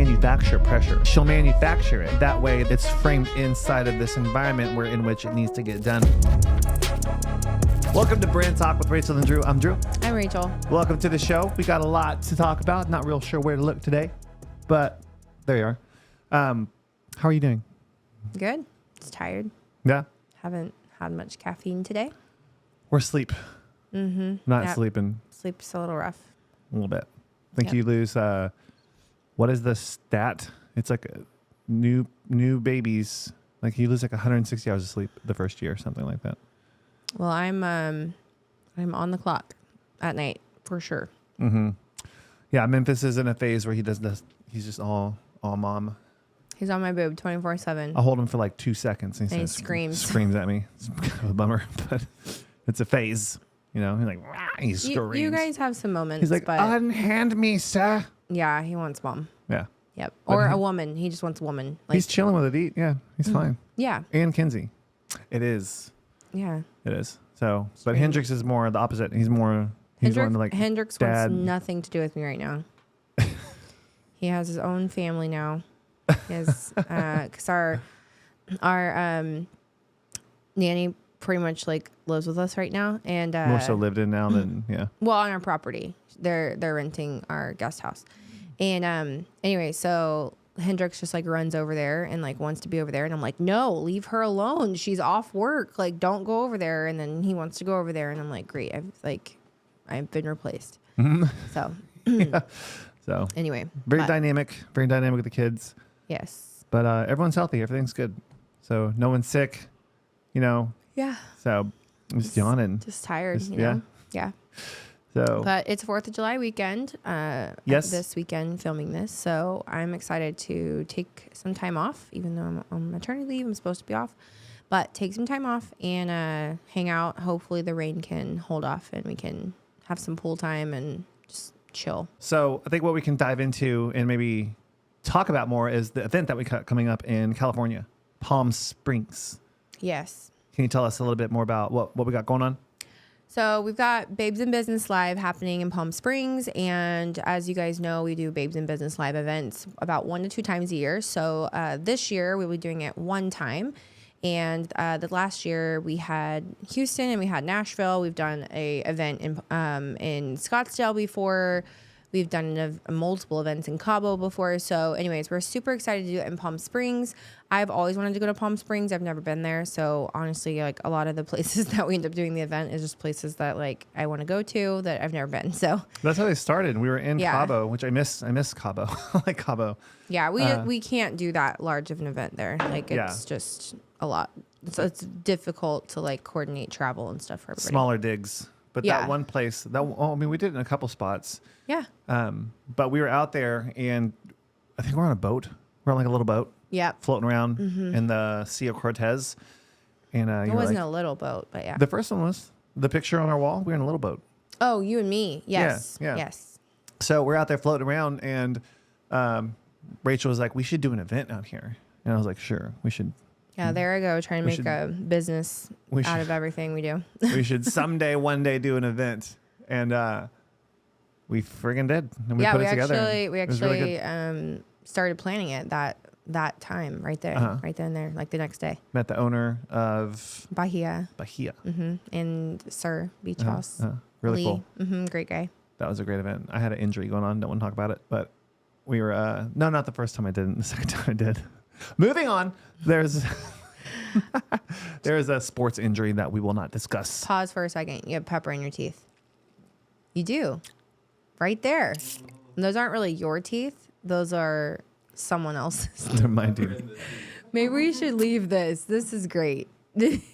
manufacture pressure. She'll manufacture it. That way it's framed inside of this environment in which it needs to get done. Welcome to Brand Talk with Rachel and Drew. I'm Drew. I'm Rachel. Welcome to the show. We got a lot to talk about. Not real sure where to look today, but there you are. How are you doing? Good. Just tired. Yeah. Haven't had much caffeine today. Or sleep. Mm-hmm. Not sleeping. Sleep's a little rough. A little bit. I think you lose, what is the stat? It's like new babies. Like you lose like 160 hours of sleep the first year, something like that. Well, I'm on the clock at night for sure. Mm-hmm. Yeah, Memphis is in a phase where he does this. He's just all mom. He's on my boob 24/7. I'll hold him for like 2 seconds and he screams at me. It's kind of a bummer, but it's a phase. You know, he's like, he screams. You guys have some moments. He's like, unhand me, sir. Yeah, he wants mom. Yeah. Yep. Or a woman. He just wants a woman. Like, he's chilling with Edith. Yeah, he's fine. Yeah. And Kinsey. It is. Yeah. It is. So, but Hendrix is more the opposite. He's more like Hendrix dad. wants nothing to do with me right now. He has his own family now. He has, because our nanny pretty much like lives with us right now, and more so lived in now than Well, on our property, they're renting our guest house, and anyway, so Hendrix just like runs over there and like wants to be over there, and I'm like, no, leave her alone. She's off work. Like, don't go over there. And then he wants to go over there, and I'm like, great. I've been replaced. So, yeah. So anyway, very dynamic with the kids. Yes. But everyone's healthy. Everything's good. So no one's sick. You know. Yeah. So I'm just yawning. Just tired. You know? Yeah. So. But it's 4th of July weekend. Yes. This weekend filming this, so I'm excited to take some time off. Even though I'm on maternity leave, I'm supposed to be off. But take some time off and hang out. Hopefully the rain can hold off and we can have some pool time and just chill. So I think what we can dive into and maybe talk about more is the event that we got coming up in California, Palm Springs. Yes. Can you tell us a little bit more about what we got going on? So we've got Babes in Business Live happening in Palm Springs. And as you guys know, we do Babes in Business Live events about 1 to 2 times a year. So this year we'll be doing it 1 time. And the last year we had Houston and we had Nashville. We've done a event in Scottsdale before. We've done multiple events in Cabo before. So anyways, we're super excited to do it in Palm Springs. I've always wanted to go to Palm Springs. I've never been there. So honestly, like a lot of the places that we end up doing the event is just places that like I want to go to that I've never been. So that's how they started. We were in Cabo, which I miss Cabo. I like Cabo. Yeah, we can't do that large of an event there. Like it's just a lot. So it's difficult to like coordinate travel and stuff for everybody. Smaller digs. But that one place, we did it in a couple spots. Yeah. But we were out there, and I think we're on a boat. We're on like a little boat. Yeah. Floating around in the Sea of Cortez. And it wasn't a little boat, but yeah. The first one was the picture on our wall. We were in a little boat. Oh, you and me. Yes. Yeah. Yes. So we're out there floating around, and Rachel was like, we should do an event out here. And I was like, sure, we should. Yeah, there I go, trying to make a business out of everything we do. We should one day do an event. And we friggin' did. And we put it together. We actually started planning it that time right there, right then and there, like the next day. Met the owner of Bahia. And Sir Beach House. Really Lee. cool. Great guy. That was a great event. I had an injury going on. Don't want to talk about it, but we were, no, not the first time I did it. The second time I did. Moving on. There's a sports injury that we will not discuss. Pause for a second. You have pepper in your teeth. You do. Right there. And those aren't really your teeth. Those are someone else's. They're my teeth. Maybe we should leave this. This is great. It's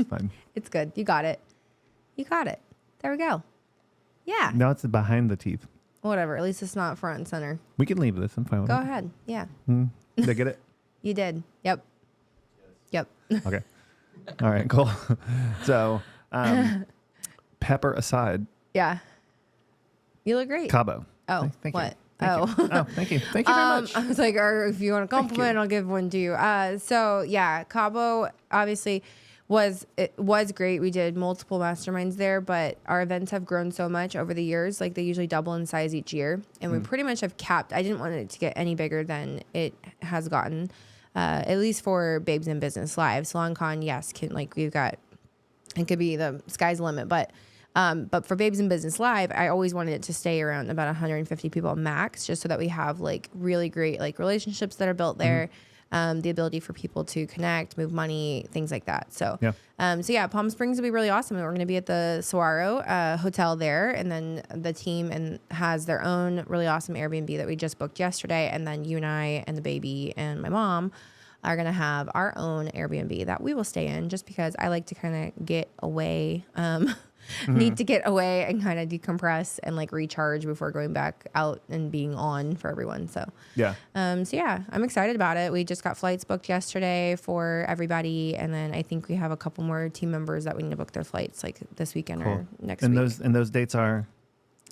fine. It's good. You got it. There we go. Yeah. Now it's behind the teeth. Whatever. At least it's not front and center. We can leave this. I'm fine with it. Go ahead. Yeah. Did I get it? You did. Yep. Okay. All right, cool. So, pepper aside. Yeah. You look great. Cabo. Oh, thank what? You. Thank you. Thank you very much. I was like, if you want a compliment, I'll give one to you. So yeah, Cabo, obviously it was great. We did multiple masterminds there, but our events have grown so much over the years. Like they usually double in size each year, and we pretty much have capped. I didn't want it to get any bigger than it has gotten, at least for Babes in Business Live. SalonCon, yes, we've got, it could be the sky's the limit, but for Babes in Business Live, I always wanted it to stay around about 150 people max, just so that we have like really great like relationships that are built there. The ability for people to connect, move money, things like that. So, Palm Springs will be really awesome. We're going to be at the Saguaro Hotel there, and then the team has their own really awesome Airbnb that we just booked yesterday. And then you and I and the baby and my mom are going to have our own Airbnb that we will stay in, just because I like to kind of get away. Need to get away and kind of decompress and like recharge before going back out and being on for everyone. So I'm excited about it. We just got flights booked yesterday for everybody, and then I think we have a couple more team members that we need to book their flights like this weekend or next week. And those dates are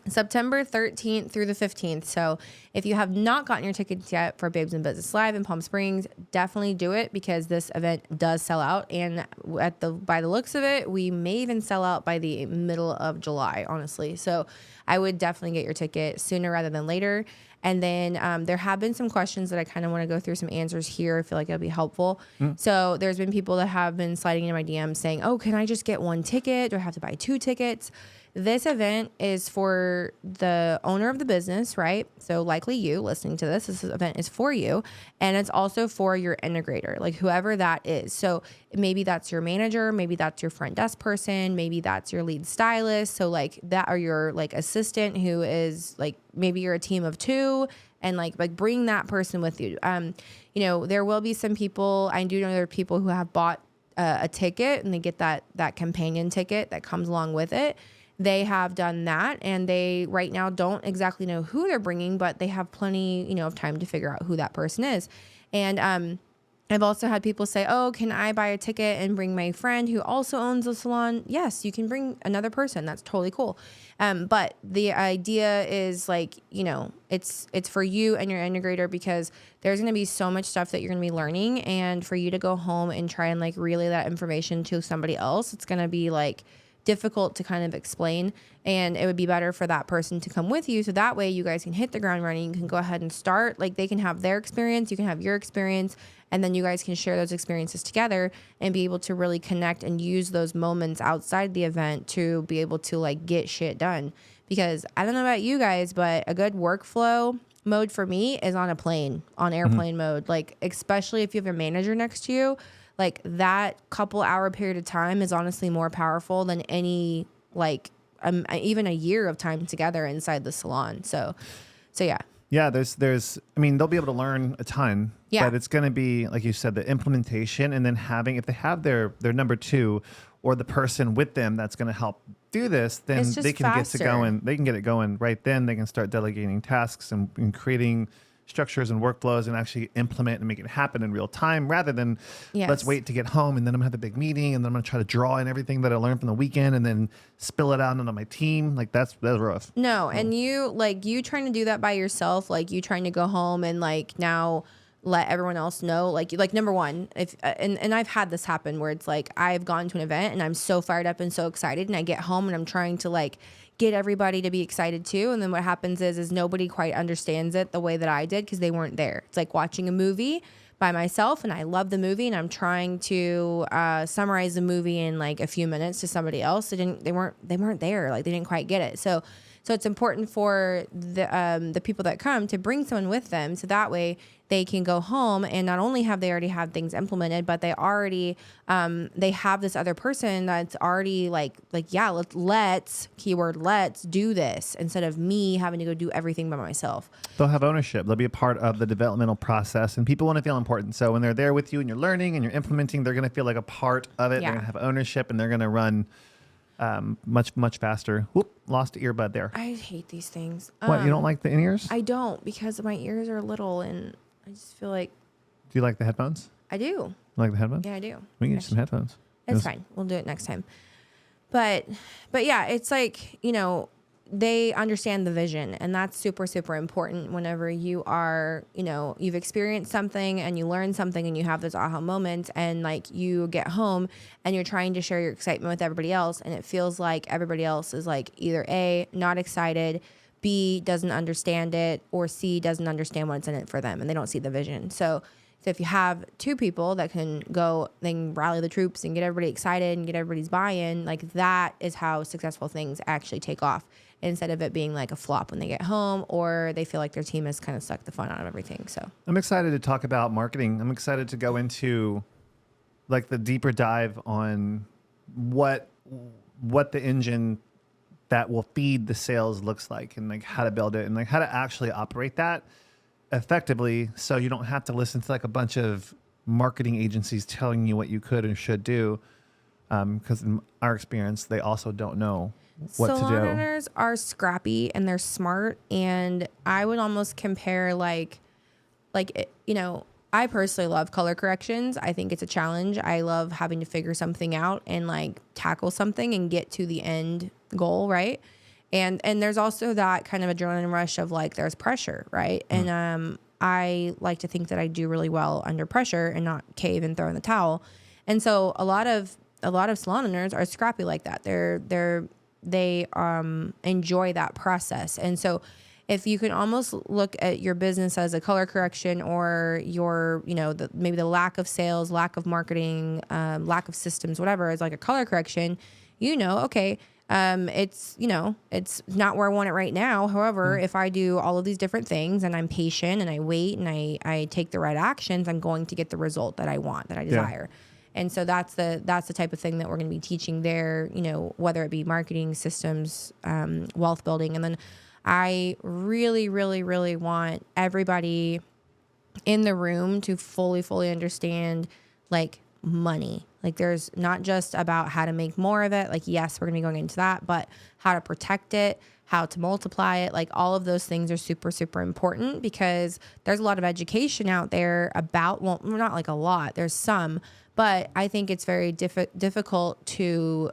September 13th through the 15th. So if you have not gotten your tickets yet for Babes in Business Live in Palm Springs, definitely do it, because this event does sell out. And by the looks of it, we may even sell out by the middle of July, honestly. So I would definitely get your ticket sooner rather than later. And then there have been some questions that I kind of want to go through some answers here. I feel like it'll be helpful. So there's been people that have been sliding into my DMs saying, oh, can I just get one ticket? Do I have to buy 2 tickets? This event is for the owner of the business, right? So likely you listening to this event is for you. And it's also for your integrator, like whoever that is. So maybe that's your manager, maybe that's your front desk person, maybe that's your lead stylist. So like that, or your like assistant who is like, maybe you're a team of 2, and like bring that person with you. There will be some people, I do know there are people who have bought a ticket and they get that companion ticket that comes along with it. They have done that, and they right now don't exactly know who they're bringing, but they have plenty, of time to figure out who that person is. And I've also had people say, oh, can I buy a ticket and bring my friend who also owns a salon? Yes, you can bring another person. That's totally cool. But the idea is like, it's for you and your integrator, because there's going to be so much stuff that you're going to be learning. And for you to go home and try and like relay that information to somebody else, it's going to be like difficult to kind of explain, and it would be better for that person to come with you, so that way you guys can hit the ground running. You can go ahead and start, like they can have their experience, you can have your experience, and then you guys can share those experiences together and be able to really connect and use those moments outside the event to be able to like get shit done. Because I don't know about you guys, but a good workflow mode for me is on a plane, on airplane mode, like especially if you have a manager next to you. Like that couple hour period of time is honestly more powerful than any even a year of time together inside the salon. So yeah. Yeah, there's they'll be able to learn a ton, but it's going to be, like you said, the implementation, and then if they have their number 2 or the person with them that's going to help do this, then they can get it going right then. They can start delegating tasks and creating structures and workflows and actually implement and make it happen in real time, rather than let's wait to get home and then I'm gonna have a big meeting and then I'm gonna try to draw in everything that I learned from the weekend and then spill it out onto my team. Like that's rough. No, and you trying to do that by yourself, like you trying to go home and like now let everyone else know, like number one, if and I've had this happen where it's like I've gone to an event and I'm so fired up and so excited, and I get home and I'm trying to like get everybody to be excited too, and then what happens is nobody quite understands it the way that I did because they weren't there. It's like watching a movie by myself, and I love the movie, and I'm trying to summarize the movie in like a few minutes to somebody else. They weren't there, like they didn't quite get it. So it's important for the people that come to bring someone with them, so that way they can go home and not only have they already have things implemented, but they already they have this other person that's already let's do this instead of me having to go do everything by myself. They'll have ownership. They'll be a part of the developmental process, and people want to feel important. So when they're there with you and you're learning and you're implementing, they're going to feel like a part of it. Yeah. They're going to have ownership, and they're going to run much faster. Whoop, lost earbud there. I hate these things. What, you don't like the in-ears? I don't, because my ears are little and I just feel like. Do you like the headphones? I do. You like the headphones? Yeah, I do. We can get some headphones. It's fine. We'll do it next time. But yeah, it's like, they understand the vision, and that's super, super important whenever you are, you've experienced something and you learn something and you have those aha moments, and like you get home and you're trying to share your excitement with everybody else, and it feels like everybody else is like either A, not excited, B, doesn't understand it, or C, doesn't understand what's in it for them and they don't see the vision. So if you have two people that can go, they can rally the troops and get everybody excited and get everybody's buy-in, like that is how successful things actually take off, instead of it being like a flop when they get home or they feel like their team has kind of sucked the fun out of everything. So I'm excited to talk about marketing. I'm excited to go into like the deeper dive on what the engine that will feed the sales looks like, and like how to build it and like how to actually operate that effectively, so you don't have to listen to like a bunch of marketing agencies telling you what you could and should do, because in our experience they also don't know what to do. Salon owners are scrappy and they're smart, and I would almost compare like I personally love color corrections. I think it's a challenge. I love having to figure something out and like tackle something and get to the end goal, right? And there's also that kind of adrenaline rush of like there's pressure, right? And I like to think that I do really well under pressure and not cave and throw in the towel. And so a lot of salon owners are scrappy like that. They enjoy that process. And so if you can almost look at your business as a color correction, or your, maybe the lack of sales, lack of marketing, lack of systems, whatever, is like a color correction, okay, it's not where I want it right now. However, if I do all of these different things and I'm patient and I wait and I take the right actions, I'm going to get the result that I want, that I desire. Yeah. And so that's the type of thing that we're going to be teaching there, whether it be marketing, systems, wealth building. And then I really, really, really want everybody in the room to fully understand like money. Like there's not just about how to make more of it. Like, yes, we're going to be going into that, but how to protect it, how to multiply it. Like all of those things are super, super important, because there's a lot of education out there about, well, not like a lot, there's some, but I think it's very difficult to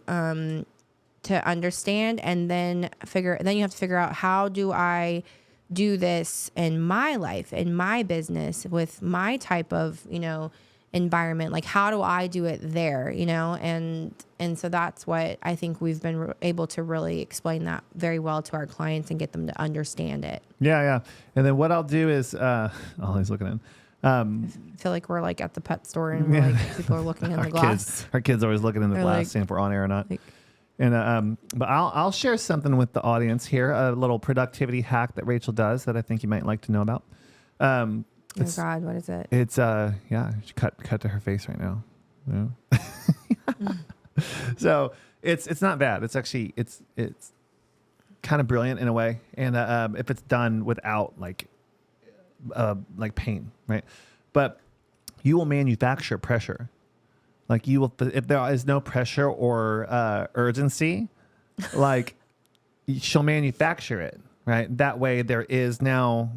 understand, and then you have to figure out, how do I do this in my life, in my business, with my type of, environment? Like, how do I do it there, and so that's what I think we've been able to really explain that very well to our clients and get them to understand it. Yeah. And then what I'll do is, he's looking in. I feel like we're like at the pet store and we're like, people are looking in the glass. Our kids always looking in the They're glass, like, seeing if we're on air or not. But I'll share something with the audience here, a little productivity hack that Rachel does that I think you might like to know about. Oh God, what is it? It's cut to her face right now. Yeah. So it's not bad. It's actually it's kind of brilliant in a way, and if it's done without like pain, right? But you will manufacture pressure. Like you will, if there is no pressure or urgency, like she'll manufacture it, right? That way there is now,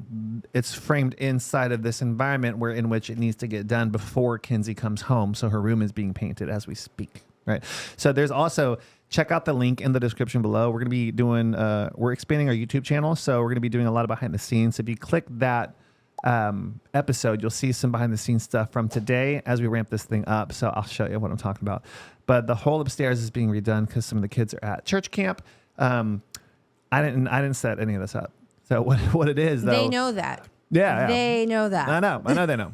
it's framed inside of this environment in which it needs to get done before Kinsey comes home. So her room is being painted as we speak, right? So there's also, check out the link in the description below. We're going to be doing, we're expanding our YouTube channel. So we're going to be doing a lot of behind the scenes. If you click that episode, you'll see some behind the scenes stuff from today as we ramp this thing up. So I'll show you what I'm talking about. But the whole upstairs is being redone because some of the kids are at church camp. I didn't set any of this up. So what it is, though, they know that. Yeah. They know that. I know they know.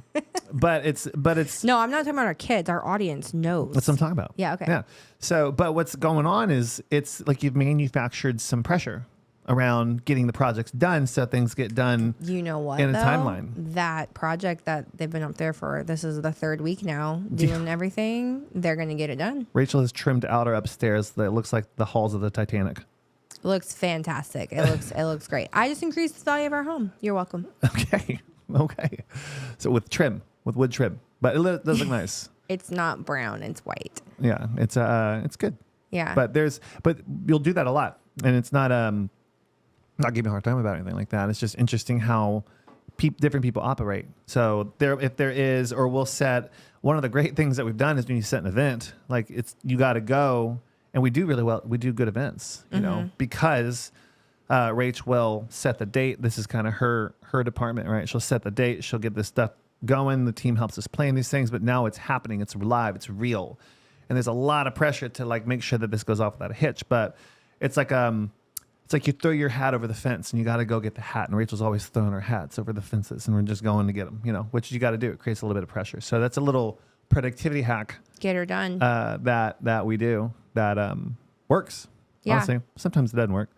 but it's no, I'm not talking about our kids. Our audience knows. That's what I'm talking about. Yeah. Okay. Yeah. So, but what's going on is it's like you've manufactured some pressure around getting the projects done, so things get done. You know what? In a timeline. That project that they've been up there for, this is the third week now, doing everything. They're going to get it done. Rachel has trimmed out our upstairs that looks like the halls of the Titanic. It looks fantastic. It looks great. I just increased the value of our home. You're welcome. Okay. So with wood trim, but it does look nice. It's not brown. It's white. Yeah. It's good. Yeah. But you'll do that a lot, and it's not giving me a hard time about anything like that. It's just interesting how different people operate. So if there is, or we'll set, one of the great things that we've done is when you set an event, like you got to go, and we do really well. We do good events, you know, because Rach will set the date. This is kind of her department, right? She'll set the date. She'll get this stuff going. The team helps us plan these things, but now it's happening. It's live. It's real. And there's a lot of pressure to like make sure that this goes off without a hitch. But it's like you throw your hat over the fence and you got to go get the hat. And Rachel's always throwing her hats over the fences and we're just going to get them, which you got to do. It creates a little bit of pressure. So that's a little productivity hack. Get her done. That we do that works. Yeah. Honestly, sometimes it doesn't work.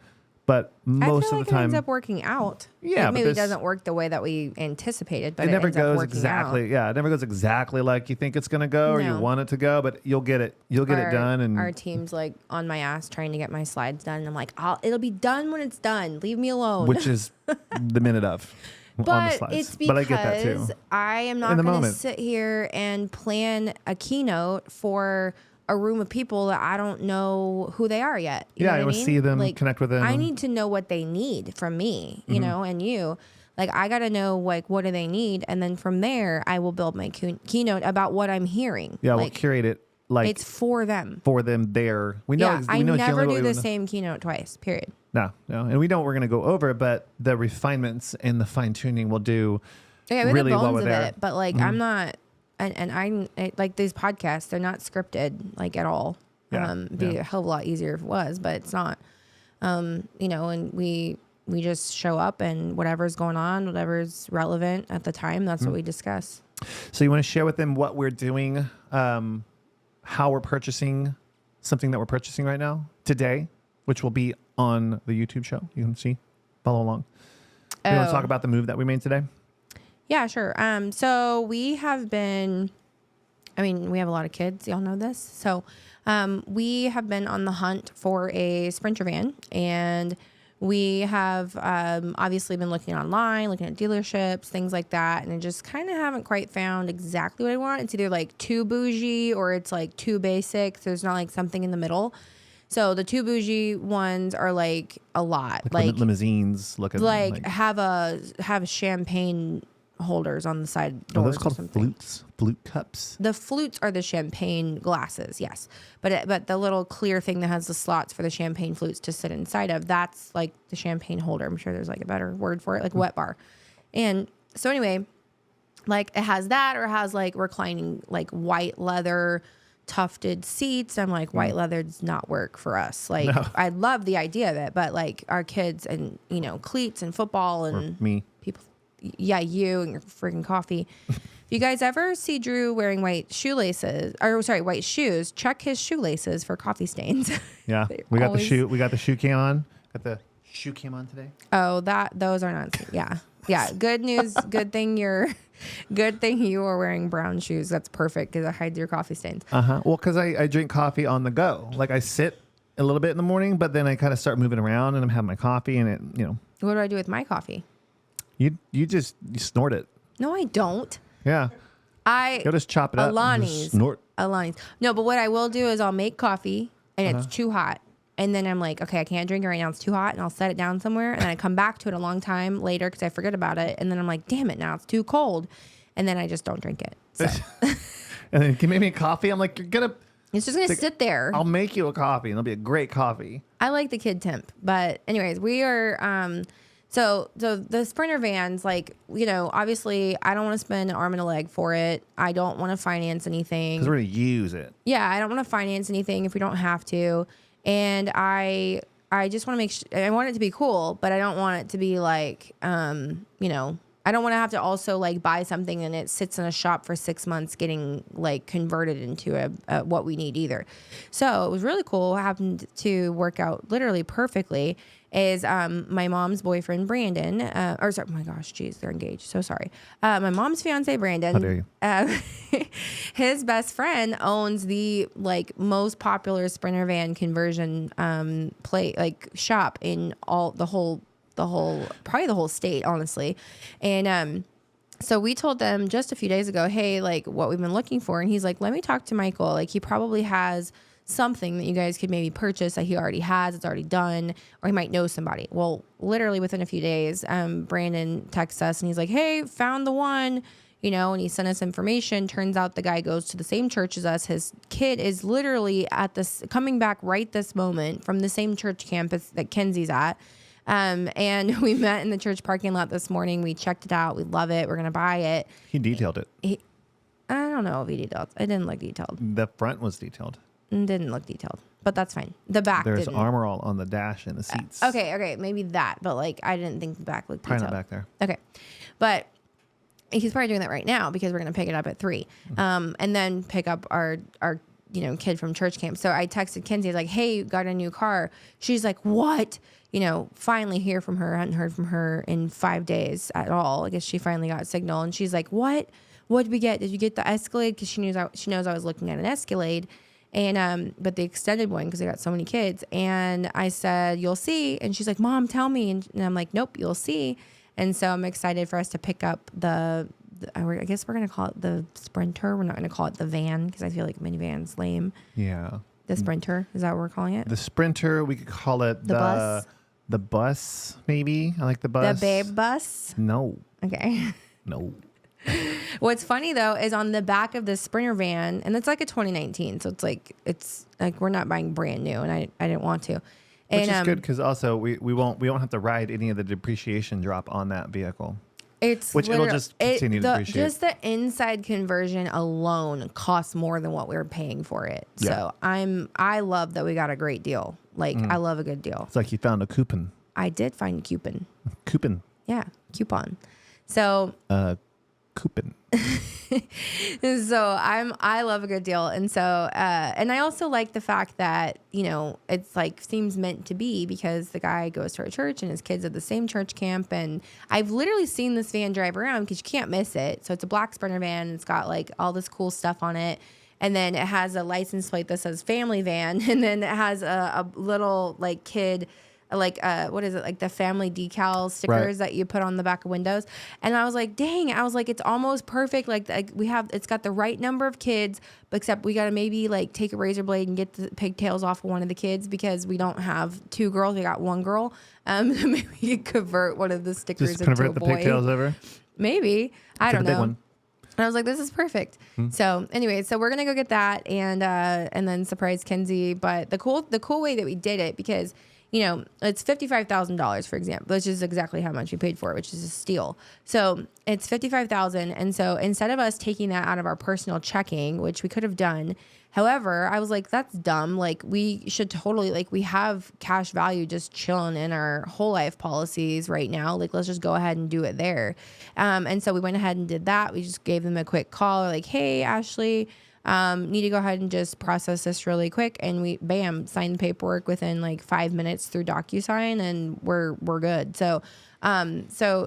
But most of the time, it ends up working out. Yeah, maybe it doesn't work the way that we anticipated, but it never ends up goes working exactly. out. Yeah, it never goes exactly like you think it's gonna go or you want it to go. But you'll get it. You'll get it done. And our team's like on my ass trying to get my slides done. And I'm like, it'll be done when it's done. Leave me alone. Which is the minute of. But on the slides. it's because I get that too. I am not going to sit here and plan a keynote for a room of people that I don't know who they are yet. You know what I mean? See them, connect with them. I need to know what they need from me, you know, and you. Like, I got to know, like, what do they need? And then from there, I will build my keynote about what I'm hearing. Yeah, like, we'll curate it. Like it's for them. For them there. We know. Yeah, we know I never do the same keynote twice, period. No. And we know what we're going to go over, but the refinements and the fine tuning will do really well with it. But, like, I'm not... And like these podcasts, they're not scripted like at all. It'd be a hell of a lot easier if it was, but it's not. And we just show up and whatever's going on, whatever's relevant at the time, that's what we discuss. So you want to share with them what we're doing, how we're purchasing something that we're purchasing right now today, which will be on the YouTube show. You can see, follow along. You want to talk about the move that we made today? Yeah, sure. So we have been, we have a lot of kids. Y'all know this. So we have been on the hunt for a Sprinter van, and we have obviously been looking online, looking at dealerships, things like that, and I just kind of haven't quite found exactly what I want. It's either like too bougie or it's like too basic. There's not like something in the middle. So the too bougie ones are like a lot, like limousines looking, like have champagne holders on the side doors. Are those called flute cups? The flutes are the champagne glasses, yes. But the little clear thing that has the slots for the champagne flutes to sit inside of, that's like the champagne holder. I'm sure there's like a better word for it, like wet bar. And so anyway, like it has that, or it has like reclining, like white leather tufted seats. I'm like, white leather does not work for us. Like, no. I love the idea of it, but like our kids and, cleats and football and or me. People. Yeah, you and your freaking coffee. If you guys ever see Drew wearing white white shoes, check his shoelaces for coffee stains. Yeah, we got the shoe cam on. Got the shoe cam on today. Oh, those are not. Yeah. Good news. Good thing you are wearing brown shoes. That's perfect because it hides your coffee stains. Well, because I drink coffee on the go. Like I sit a little bit in the morning, but then I kind of start moving around and I'm having my coffee and it. What do I do with my coffee? You snort it. No, I don't. Yeah. You'll just chop it up and just snort. Alani's. No, but what I will do is I'll make coffee and it's too hot. And then I'm like, okay, I can't drink it right now. It's too hot. And I'll set it down somewhere. And then I come back to it a long time later because I forget about it. And then I'm like, damn it, now it's too cold. And then I just don't drink it. So. And then can you make me a coffee? I'm like, it's just going to sit there. I'll make you a coffee and it'll be a great coffee. I like the kid temp. But anyways, we are... So the Sprinter vans, like, obviously I don't want to spend an arm and a leg for it. I don't want to finance anything. Because we're going to use it. Yeah, I don't want to finance anything if we don't have to. And I just want to make sure, I want it to be cool, but I don't want it to be like, I don't want to have to also like buy something and it sits in a shop for 6 months getting like converted into a what we need either. So it was really cool. What happened to work out literally perfectly is my mom's boyfriend, Brandon, my gosh, geez, they're engaged. So sorry. My mom's fiance, Brandon. How dare you? His best friend owns the like most popular Sprinter van conversion shop in probably the whole state, honestly. And so we told them just a few days ago, hey, like what we've been looking for. And he's like, let me talk to Michael. Like he probably has something that you guys could maybe purchase that he already has, it's already done, or he might know somebody. Well, literally within a few days, Brandon texts us and he's like, hey, found the one, and he sent us information. Turns out the guy goes to the same church as us. His kid is literally coming back right this moment from the same church campus that Kenzie's at. And we met in the church parking lot this morning. We checked it out. We love it. We're going to buy it. He detailed it. I don't know if he detailed. It didn't look detailed. The front was detailed. It didn't look detailed, but that's fine. The back There's didn't. armor all on the dash and the seats. Okay, maybe that, but like I didn't think the back looked detailed. Probably not back there. Okay, but he's probably doing that right now because we're gonna pick it up at 3, and then pick up our kid from church camp. So I texted Kinsey, I was like, hey, got a new car. She's like, what? Finally hear from her. I hadn't heard from her in 5 days at all. I guess she finally got signal, and she's like, what? What did we get? Did you get the Escalade? Because she knows I was looking at an Escalade. And but the extended one because I got so many kids. And I said, you'll see. And she's like, Mom, tell me. And I'm like, nope, you'll see. And so I'm excited for us to pick up I guess we're going to call it the Sprinter. We're not going to call it the van because I feel like minivan's lame. Yeah. The Sprinter. Is that what we're calling it? The Sprinter. We could call it the bus. The bus, maybe. I like the bus. The babe bus? No. Okay. No. What's funny though is on the back of the Sprinter van, and it's like a 2019, so it's like we're not buying brand new, and I didn't want to. Which is good because also we won't have to ride any of the depreciation drop on that vehicle. It'll just continue to depreciate. Just the inside conversion alone costs more than what we were paying for it. Yeah. So I love that we got a great deal. Like I love a good deal. It's like you found a coupon. I did find a coupon. Coupon. Yeah, coupon. So. Coupon. So I love a good deal, and so and I also like the fact that it's like seems meant to be because the guy goes to our church and his kids at the same church camp, and I've literally seen this van drive around because you can't miss it. So it's a black Sprinter van, and it's got like all this cool stuff on it, and then it has a license plate that says family van, and then it has a little like kid. Like what is it, like the family decal stickers that you put on the back of windows. And I was like, dang, I was like, it's almost perfect. Like it's got the right number of kids, but except we got to maybe like take a razor blade and get the pigtails off of one of the kids because we don't have 2 girls, we got 1 girl. Maybe we could convert one of the stickers just into a boy. Convert the pigtails over? Maybe. I don't know. One. And I was like, this is perfect. So anyway, so we're going to go get that and then surprise Kenzie. But the cool way that we did it, because it's $55,000, for example, which is exactly how much we paid for it, which is a steal. So it's $55,000. And so instead of us taking that out of our personal checking, which we could have done, however, I was like, that's dumb. Like we should totally, like we have cash value just chilling in our whole life policies right now. Like, let's just go ahead and do it there. And so we went ahead and did that. We just gave them a quick call like, hey, Ashley, need to go ahead and just process this really quick, and we signed the paperwork within like 5 minutes through DocuSign, and we're good. So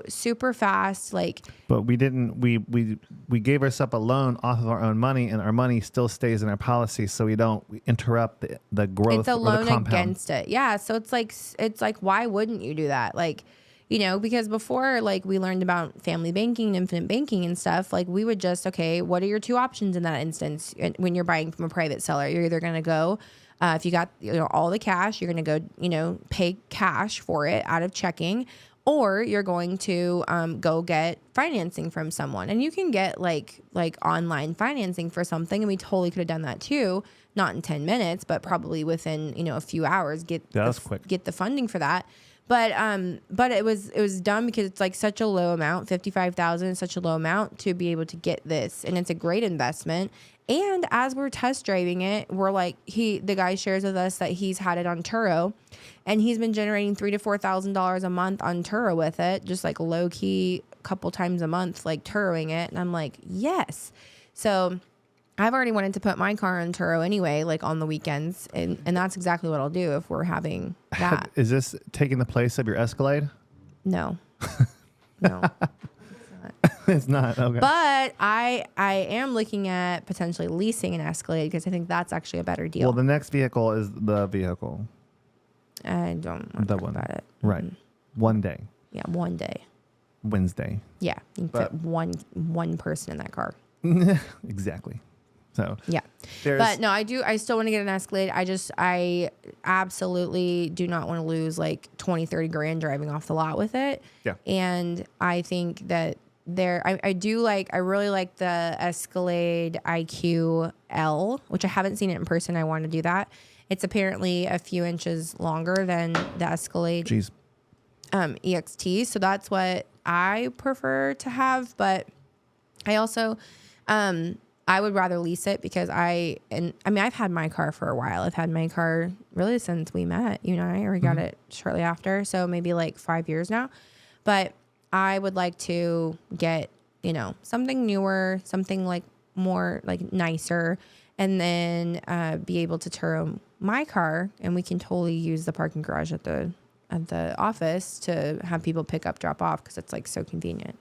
super fast. Like, but we didn't. We gave ourselves a loan off of our own money, and our money still stays in our policy, so we don't interrupt the growth. It's a loan or the compound. against it. Yeah. So it's like why wouldn't you do that? Like. Because before, like, we learned about family banking, infinite banking and stuff, like, we would just, okay, what are your 2 options in that instance when you're buying from a private seller? You're either going to go, if you got, all the cash, you're going to go, pay cash for it out of checking, or you're going to go get financing from someone. And you can get, like online financing for something, and we totally could have done that, too. Not in 10 minutes, but probably within, a few hours, get the funding for that. But it was dumb because it's like such a low amount, $55,000 is such a low amount to be able to get this, and it's a great investment. And as we're test driving it, we're like the guy shares with us that he's had it on Turo, and he's been generating $3,000 to $4,000 a month on Turo with it, just like low key, a couple times a month, like Turoing it, and I'm like, yes. So I've already wanted to put my car on Turo anyway, like on the weekends, and that's exactly what I'll do if we're having that. Is this taking the place of your Escalade? No. No. It's not. Okay. But I am looking at potentially leasing an Escalade because I think that's actually a better deal. Well, the next vehicle is the vehicle. I don't want to talk about it. Right. One day. Yeah, one day. Wednesday. Yeah, you can fit one person in that car. Exactly. So yeah, but no, I still want to get an Escalade. I absolutely do not want to lose like 20-30 grand driving off the lot with it. Yeah. And I think that I really like the Escalade IQ L, which I haven't seen it in person. I want to do that. It's apparently a few inches longer than the Escalade. Jeez. EXT. So that's what I prefer to have. But I also, I would rather lease it because I've had my car for a while. I've had my car really since we met, you and I, or we got it shortly after. So maybe like 5 years now. But I would like to get, something newer, something like more like nicer, and then be able to tow my car, and we can totally use the parking garage at the office to have people pick up, drop off, because it's like so convenient.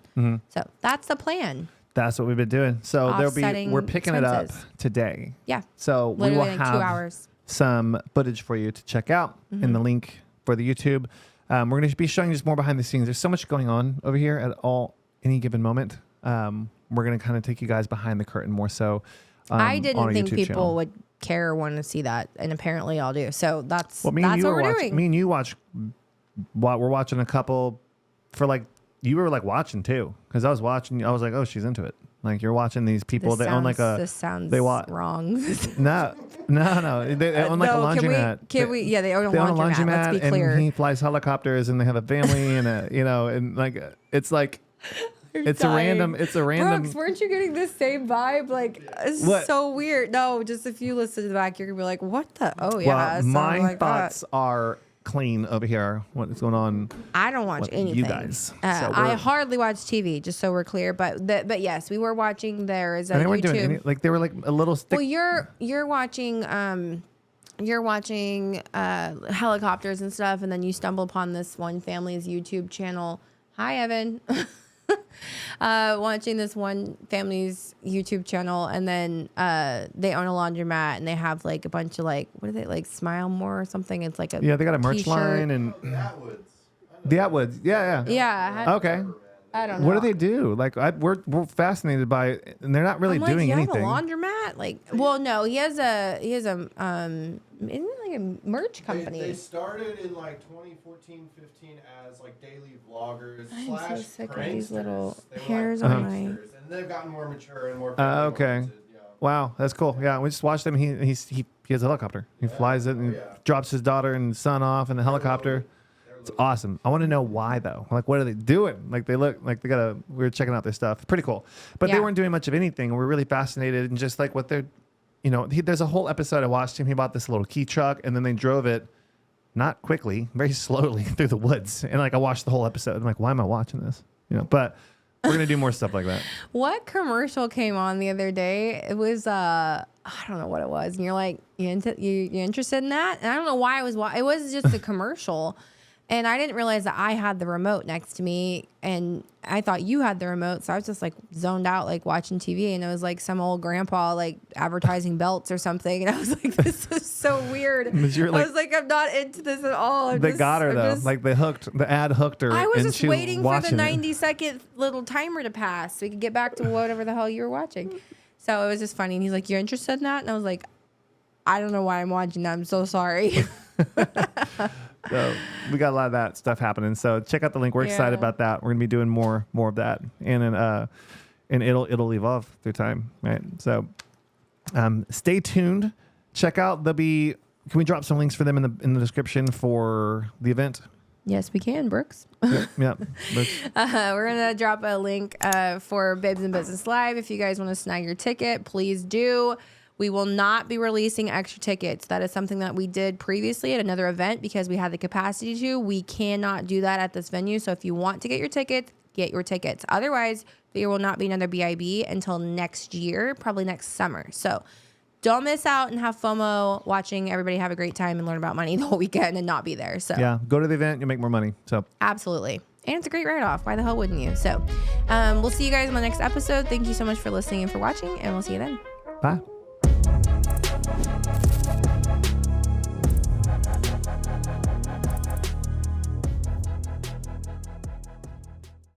So that's the plan. That's what we've been doing. So we're picking expenses. it up today. Yeah. So literally we will in have 2 hours. some footage for you to check out in the link for the YouTube. We're going to be showing you just more behind the scenes. There's so much going on over here at any given moment. We're going to kind of take you guys behind the curtain more so. I didn't think YouTube people channel. would care or want to see that, and apparently all do. So that's what we're doing. Me and you watch. We're watching a couple for like you were like watching too, because I was watching. I was like, oh, she's into it. Like you're watching these people. They own like a. This sounds wrong. No. They own like a laundromat. Can we? Yeah, they own a laundromat. Let's be clear. And he flies helicopters, and they have a family, and and like it's like. It's a random. Brooks, weren't you getting the same vibe? Like, it's so weird. No, just if you listen to the back, you're gonna be like, "What the? Oh yeah." Well, my thoughts are clean over here. What is going on? I don't watch anything. You guys. I hardly watch TV, just so we're clear. But yes, we were watching. There is a they YouTube. weren't doing any, like they were like a little. Well, you're watching. You're watching helicopters and stuff, and then you stumble upon this one family's YouTube channel. Hi, Evan. Watching this one family's YouTube channel, and then they own a laundromat, and they have like a bunch of like, what are they, like Smile More or something? It's like a they got a merch t-shirt line and the Atwoods. Yeah. Okay. I don't know. What do they do? Like we're fascinated by it, and they're not really doing anything. You have a laundromat? Like, well, no, he has a isn't it like a merch company? They started in like 2014, 15 as like daily vloggers. I'm so sick of these little They were hairs like on my. pranksters, and they've gotten more mature and more. Okay. oriented, yeah. Wow, that's cool. Yeah, we just watched him. He has a helicopter. He flies it and drops his daughter and son off in the helicopter. It's awesome. I want to know why though. Like, what are they doing? Like, they look like we were checking out their stuff. Pretty cool. But they weren't doing much of anything. We're really fascinated and just like what they're, there's a whole episode I watched him. He bought this little key truck and then they drove it, not quickly, very slowly through the woods. And like I watched the whole episode. I'm like, why am I watching this? But we're gonna do more stuff like that. What commercial came on the other day? It was I don't know what it was. And you're like, you interested in that? And I don't know why it was just a commercial. And I didn't realize that I had the remote next to me, and I thought you had the remote. So I was just like zoned out, like watching TV, and it was like some old grandpa like advertising belts or something. And I was like, this is so weird. I was like, I'm not into this at all. They got her though. Like the ad hooked her. I was just waiting for the 90-second little timer to pass so we could get back to whatever the hell you were watching. So it was just funny. And he's like, you're interested in that? And I was like, I don't know why I'm watching that. I'm so sorry. So we got a lot of that stuff happening. So check out the link. We're excited about that. We're gonna be doing more of that, and it'll evolve through time, right? So stay tuned. Check out. Can we drop some links for them in the description for the event? Yes, we can, Brooks. Yeah. We're gonna drop a link for Babes in Business Live. If you guys want to snag your ticket, please do. We will not be releasing extra tickets. That is something that we did previously at another event because we had the capacity to. We cannot do that at this venue. So if you want to get your tickets, get your tickets. Otherwise, there will not be another BYOB until next year, probably next summer. So don't miss out and have FOMO watching everybody have a great time and learn about money the whole weekend and not be there. So yeah, go to the event, you'll make more money. So absolutely. And it's a great write-off. Why the hell wouldn't you? So we'll see you guys on the next episode. Thank you so much for listening and for watching, and we'll see you then. Bye.